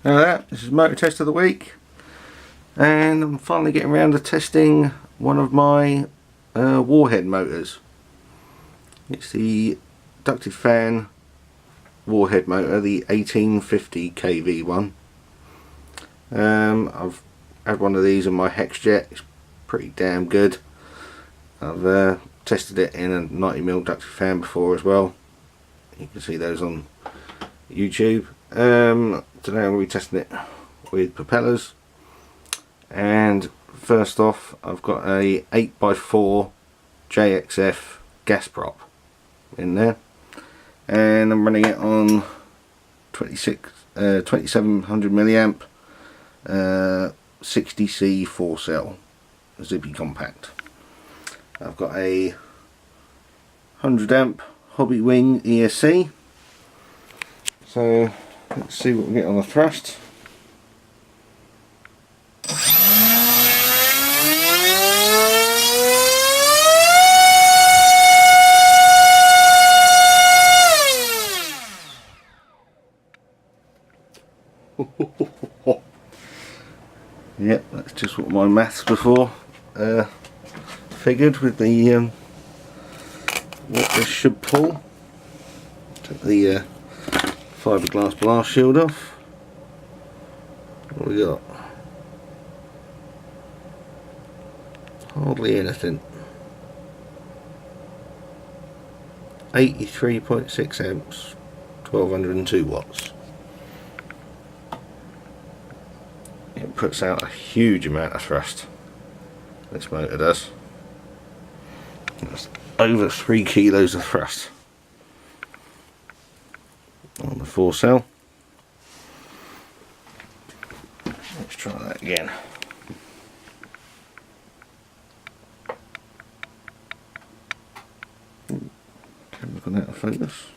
Now that, this is motor test of the week, and I'm finally getting around to testing one of my Warhead motors. It's the ducted fan Warhead motor, the 1850 kV one. I've had one of these in my hex jet. It's pretty damn good. I've tested it in a 90mm ducted fan before as well. You can see those on YouTube. Today I'm going to be testing it with propellers, and first off I've got a 8x4 JXF gas prop in there, and I'm running it on 2700 milliamp 60C 4 cell zippy compact. I've got a 100 amp hobby wing ESC, so let's see what we get on the thrust. Yep, that's just what my maths before figured with the what this should pull. Take the fiberglass blast shield off. What we got? Hardly anything. 83.6 amps, 1202 watts. It puts out a huge amount of thrust, this motor does. That's over 3 kilos of thrust on the 4 cell. Let's try that again. Camera gone out of focus.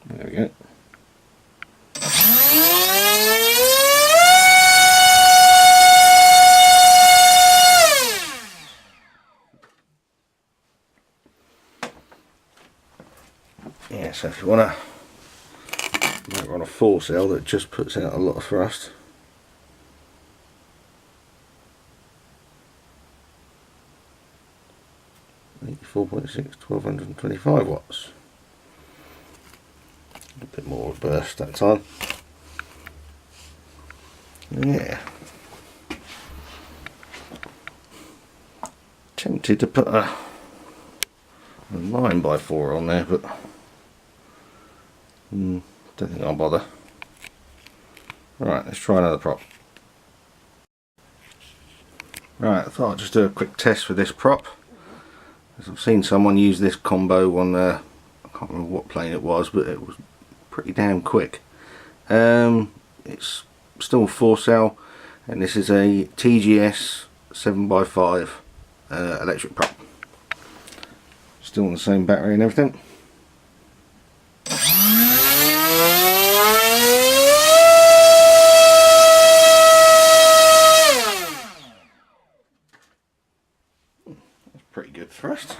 There we go. Yeah, so if you want to run a 4 cell that just puts out a lot of thrust, .6, 1225 watts. A bit more of a burst that time. Yeah. Tempted to put a 9x4 on there, but don't think I'll bother. Right, let's try another prop. Right, I thought I'd just do a quick test with this prop, as I've seen someone use this combo on I can't remember what plane it was, but it was pretty damn quick. It's still 4 cell, and this is a TGS 7x5 electric prop. Still on the same battery and everything. That's pretty good thrust.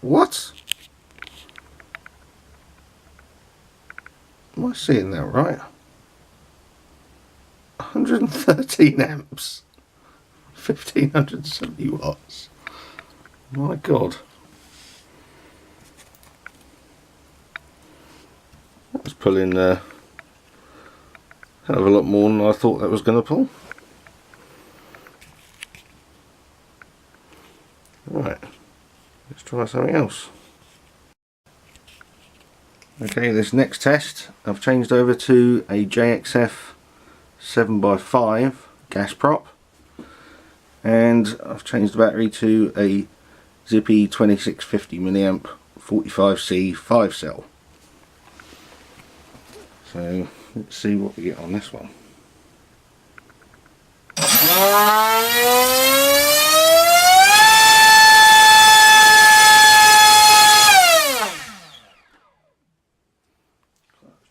What? Am I seeing that right? 113 amps, 1570 watts. My God. That was pulling a hell of a lot more than I thought that was going to pull. Right, let's try something else. Okay, this next test I've changed over to a JXF 7x5 gas prop, and I've changed the battery to a zippy 2650 milliamp 45C 5 cell. So let's see what we get on this one.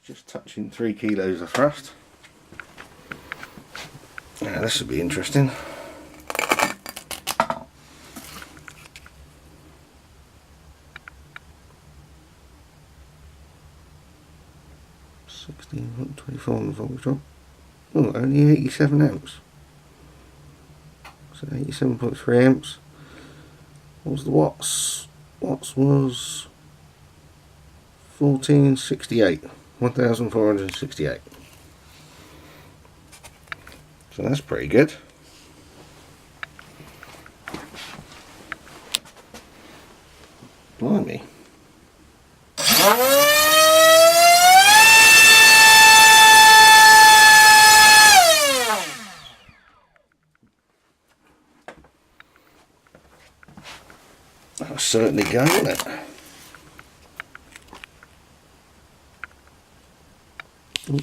Just touching 3 kilos of thrust. this should be interesting. $16, 24 on the voltage drop. Oh, only 87 amps. So 87.3 amps. What was the watts? Watts was 1468. 1468. So that's pretty good. Blimey. That was certainly going, wasn't it? Ooh.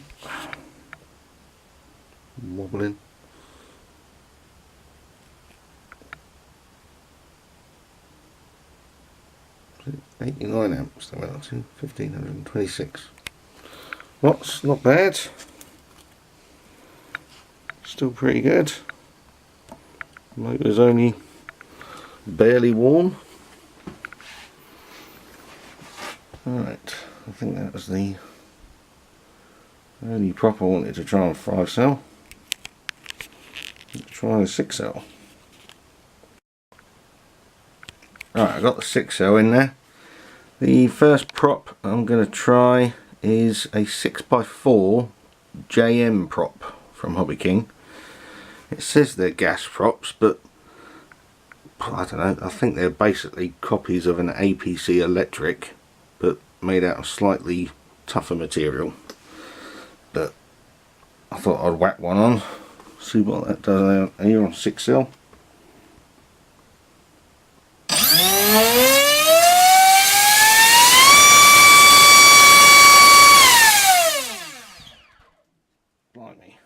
Wobbling. $89 amps, that went up to 1526 watts. Not bad. Still pretty good. Motor's only barely warm. Alright, I think that was the only prop I wanted to try on 5 cell. Try the 6 cell. Alright, I got the 6 cell in there. The first prop I'm going to try is a 6x4 JM prop from Hobby King. It says they're gas props, but I don't know, I think they're basically copies of an APC electric, but made out of slightly tougher material. But I thought I'd whack one on, see what that does here on 6 cell. Blimey.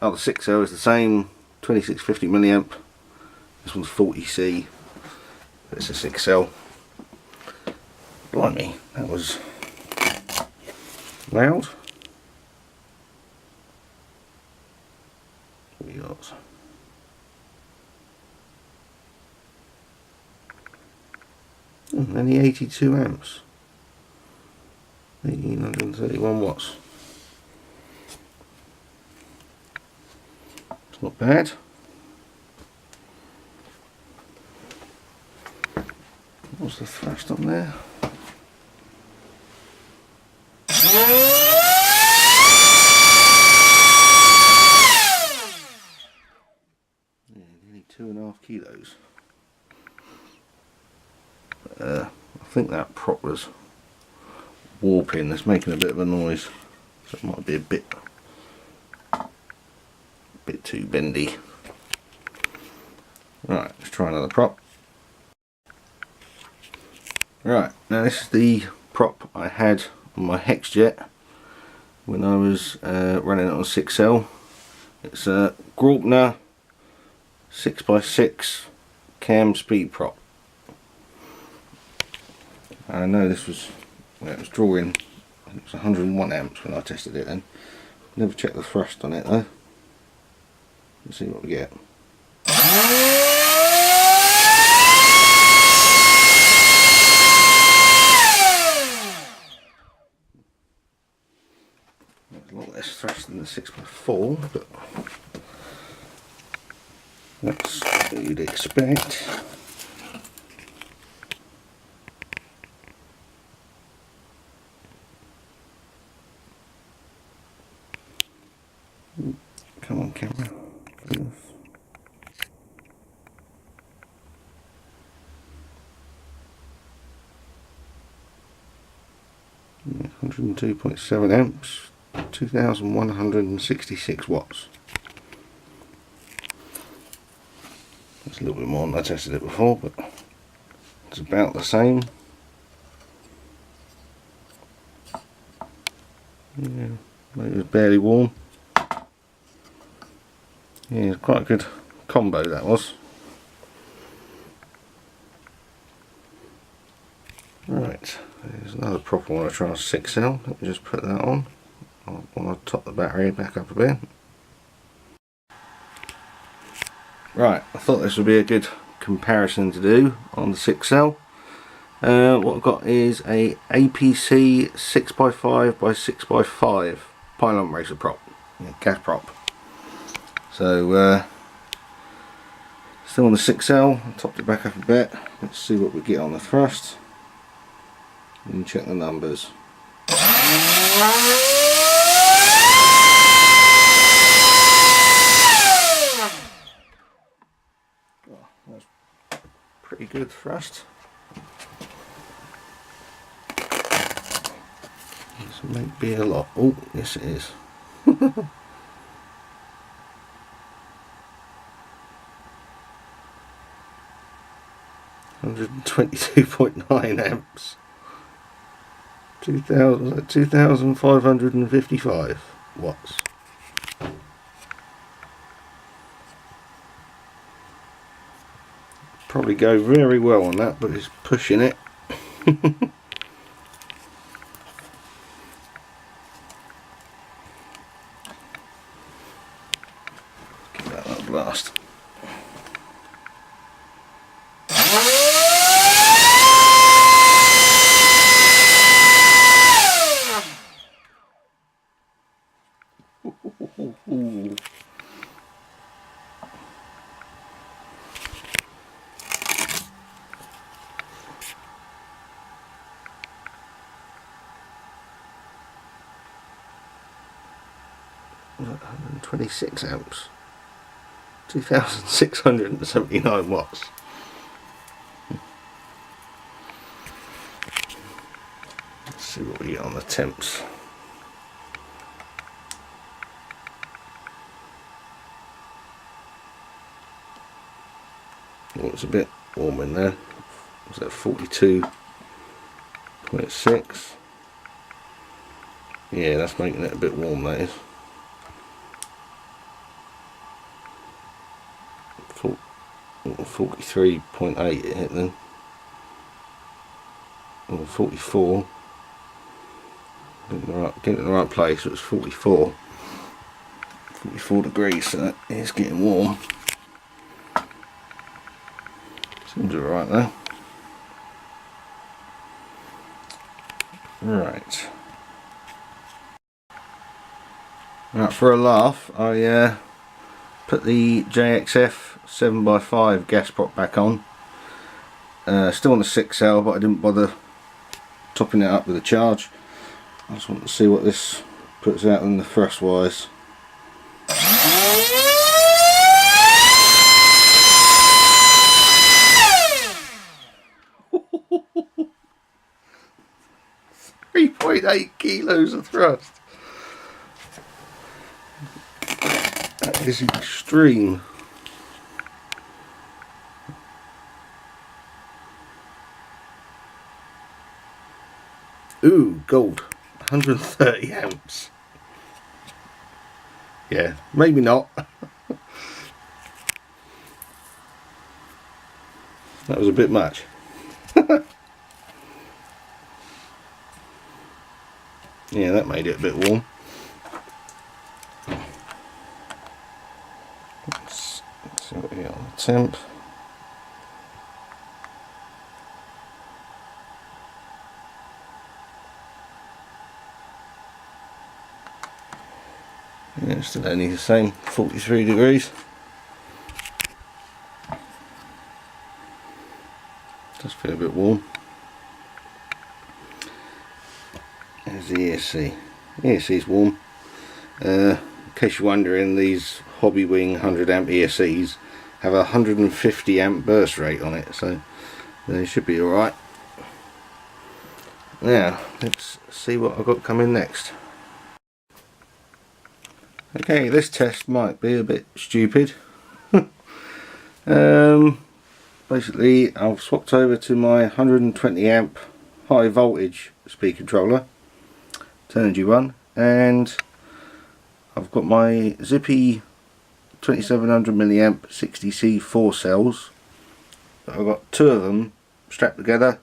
Oh, the 6 cell is the same, 2650 milliamp. This one's 40C. It's a 6 cell. Blimey, that was loud. What we got? Only 82 amps. 1831 watts. It's not bad. What's the thrust on there? Yeah, nearly 2.5 kilos. I think that prop was warping. It's making a bit of a noise, so it might be a bit too bendy. Right, let's try another prop. Right, now this is the prop I had on my hex jet when I was running it on 6 cell. It's a Graupner 6x6 cam speed prop. I know this was, well, it was drawing, I think it was 101 amps when I tested it then. Never checked the thrust on it though. Let's see what we get. There's a lot less thrust than the 6x4, but that's what you'd expect. Come on, camera. 102.7 amps, 2166 watts. That's a little bit more than I tested it before, but it's about the same. Yeah, it was barely warm. Yeah, quite a good combo that was. Right, there's another prop I want to try on 6 cell. Let me just put that on. I want to top the battery back up a bit. Right, I thought this would be a good comparison to do on the 6L. What I've got is a APC 6x5 by 6x5 pylon racer prop, gas prop. So still on the 6L, I topped it back up a bit. Let's see what we get on the thrust and check the numbers. Oh, that's pretty good thrust. This might be a lot. Oh, yes it is. 122.9 amps. 2,555 watts. Probably go very well on that, but it's pushing it. Give that a blast. Ooh. 126 amps, 2,679 watts. Let's see what we get on the temps. Oh, it's a bit warm in there. Was that 42.6? Yeah, that's making it a bit warm, that is. 43.8 it hit then. Or 44. Getting in the right place, so it's 44 degrees, so that is getting warm. Seems alright though. Right, for a laugh, I put the JXF 7x5 gas prop back on. Still on the 6L, but I didn't bother topping it up with a charge. I just want to see what this puts out in the thrust wise. 3.8 kilos of thrust. That is extreme. Ooh, gold. 130 amps. Yeah, maybe not. That was a bit much. Yeah, that made it a bit warm. Let's see what we got on the temp. Yeah, still only the same, 43 degrees. Does feel a bit warm. There's the ESC. The ESC is warm. In case you're wondering, these Hobby Wing 100 amp ESCs have a 150 amp burst rate on it, so they should be alright. Now, let's see what I've got coming next. Okay, this test might be a bit stupid. Basically, I've swapped over to my 120 amp high voltage speed controller, Energy one, and I've got my Zippy 2700 milliamp 60C 4 cells. I've got 2 of them strapped together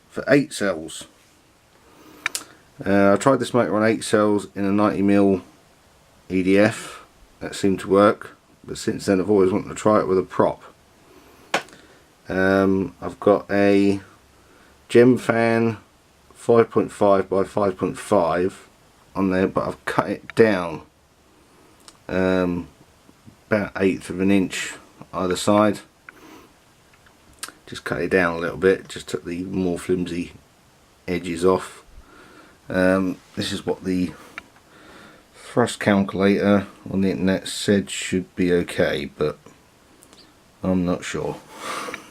for 8 cells. I tried this motor on 8 cells in a 90mm EDF. That seemed to work, but since then I've always wanted to try it with a prop. I've got a gem fan 5.5 by 5.5 on there, but I've cut it down about 1/8 of an inch either side. Just cut it down a little bit, just took the more flimsy edges off. This is what the thrust calculator on the internet said should be okay, but I'm not sure.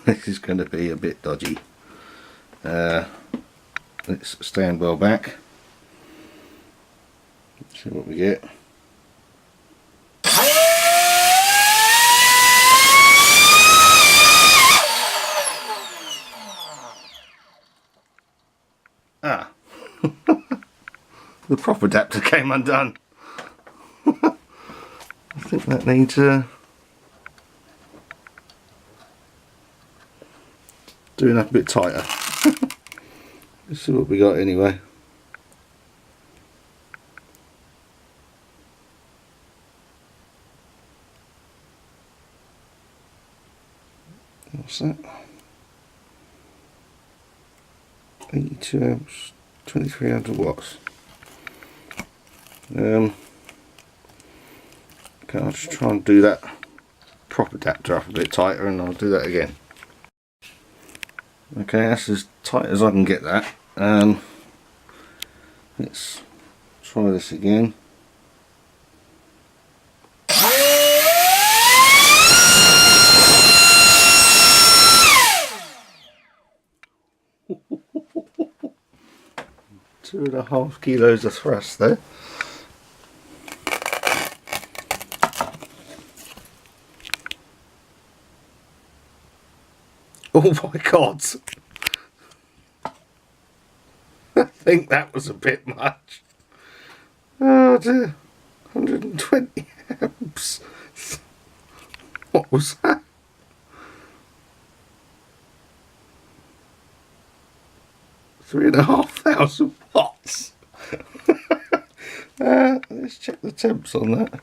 This is going to be a bit dodgy. Let's stand well back. Let's see what we get. Ah, the prop adapter came undone. I think that needs doing up a bit tighter. Let's see what we got anyway. What's that? 82 amps, 2300 watts. Okay, I'll just try and do that prop adapter up a bit tighter and I'll do that again. Okay, that's as tight as I can get that. Let's try this again. Two and a half kilos of thrust there. Oh my god! I think that was a bit much. Oh dear. 120 amps. What was that? Three and a half thousand watts. Let's check the temps on that.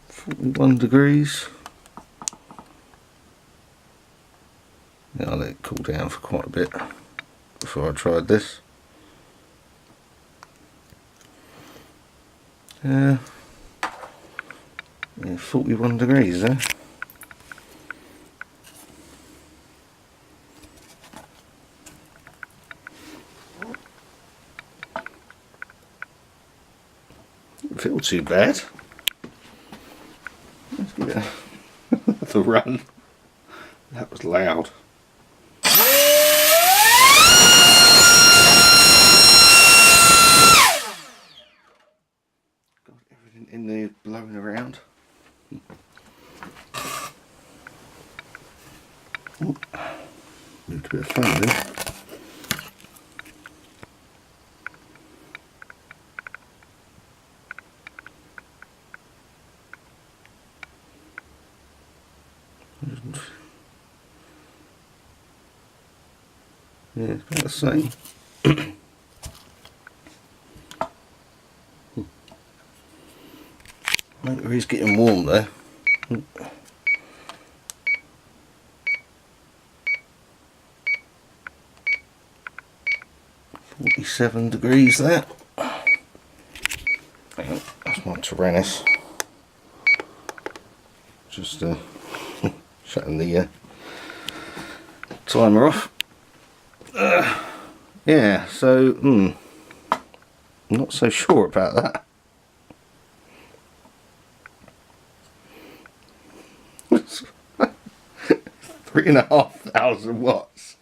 $41. Yeah, I let it cool down for quite a bit before I tried this. Yeah, 41 degrees there. Doesn't feel too bad. Let's give it the run. That was loud. Got everything in there blowing around. Ooh. Moved a bit of fun there. Yeah, it's about the same. Motor is getting warm there. 47 degrees there. Hang on, that's my Tyrannus. Just shutting the timer off. Yeah, so I'm not so sure about that. It's 3,500 watts.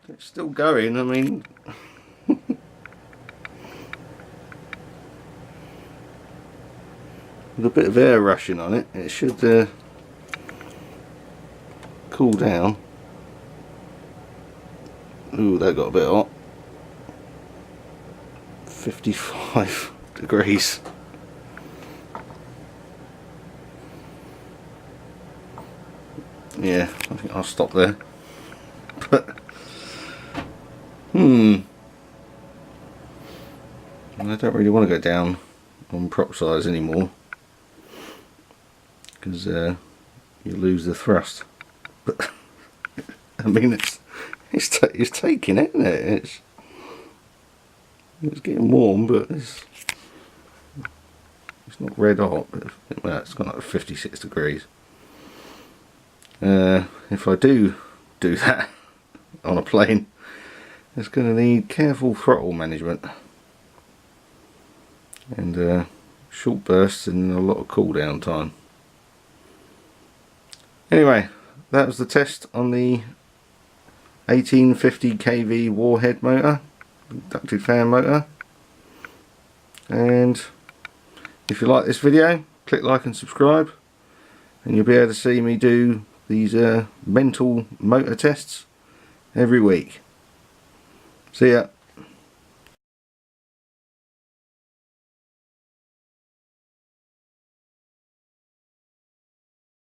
It's still going, I mean. With a bit of air rushing on it, it should cool down. Ooh, that got a bit hot. 55 degrees. Yeah, I think I'll stop there. But I don't really want to go down on prop size anymore, because you lose the thrust. But I mean, it's taking it, isn't it? It's getting warm, but it's not red hot. But well, it's gone up to 56 degrees. If I do that on a plane, it's going to need careful throttle management and short bursts and a lot of cool down time. Anyway, that was the test on the 1850 kV Warhead motor, ducted fan motor. And if you like this video, click like and subscribe, and you'll be able to see me do these mental motor tests every week. See ya.